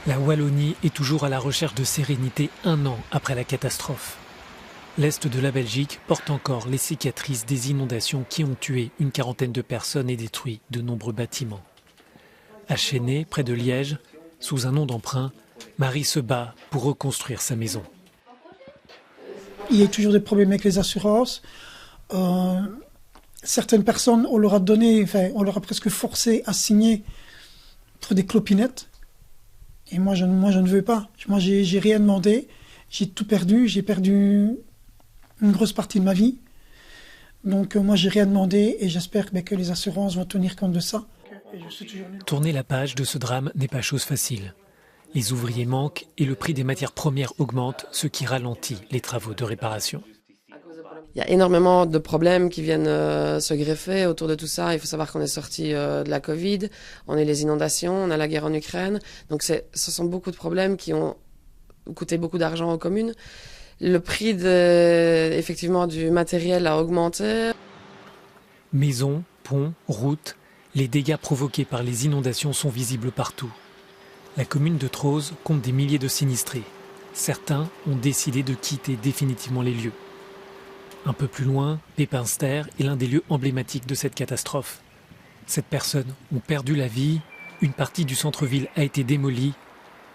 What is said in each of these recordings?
La Wallonie est toujours à la recherche de sérénité un an après la catastrophe. L'Est de la Belgique porte encore les cicatrices des inondations qui ont tué une quarantaine de personnes et détruit de nombreux bâtiments. À Chênay, près de Liège, sous un nom d'emprunt, Marie se bat pour reconstruire sa maison. Il y a toujours des problèmes avec les assurances. Certaines personnes, on leur a presque forcé à signer pour des clopinettes. Et moi, je ne veux pas. Moi, j'ai rien demandé. J'ai tout perdu. J'ai perdu une grosse partie de ma vie. Donc, moi, j'ai rien demandé et j'espère que les assurances vont tenir compte de ça. Tourner la page de ce drame n'est pas chose facile. Les ouvriers manquent et le prix des matières premières augmente, ce qui ralentit les travaux de réparation. Il y a énormément de problèmes qui viennent se greffer autour de tout ça. Il faut savoir qu'on est sorti de la Covid, on a les inondations, on a la guerre en Ukraine. Donc ce sont beaucoup de problèmes qui ont coûté beaucoup d'argent aux communes. Le prix effectivement du matériel a augmenté. Maisons, ponts, routes, les dégâts provoqués par les inondations sont visibles partout. La commune de Troz compte des milliers de sinistrés. Certains ont décidé de quitter définitivement les lieux. Un peu plus loin, Pépinster est l'un des lieux emblématiques de cette catastrophe. 7 personnes ont perdu la vie, une partie du centre-ville a été démolie.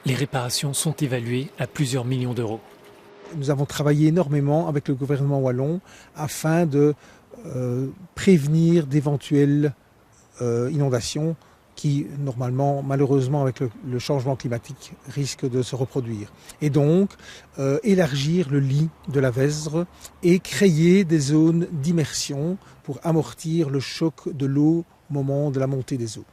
Les réparations sont évaluées à plusieurs millions d'euros. Nous avons travaillé énormément avec le gouvernement wallon afin de prévenir d'éventuelles inondations qui, normalement, malheureusement, avec le changement climatique, risquent de se reproduire. Et donc, élargir le lit de la Vesdre et créer des zones d'immersion pour amortir le choc de l'eau au moment de la montée des eaux.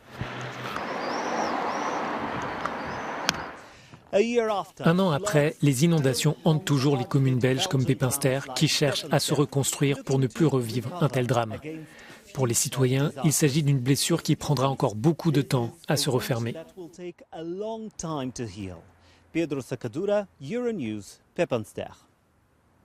Un an après, les inondations hantent toujours les communes belges comme Pépinster qui cherchent à se reconstruire pour ne plus revivre un tel drame. Pour les citoyens, il s'agit d'une blessure qui prendra encore beaucoup de temps à se refermer. Pedro Sacadura, Euronews, Pépinster.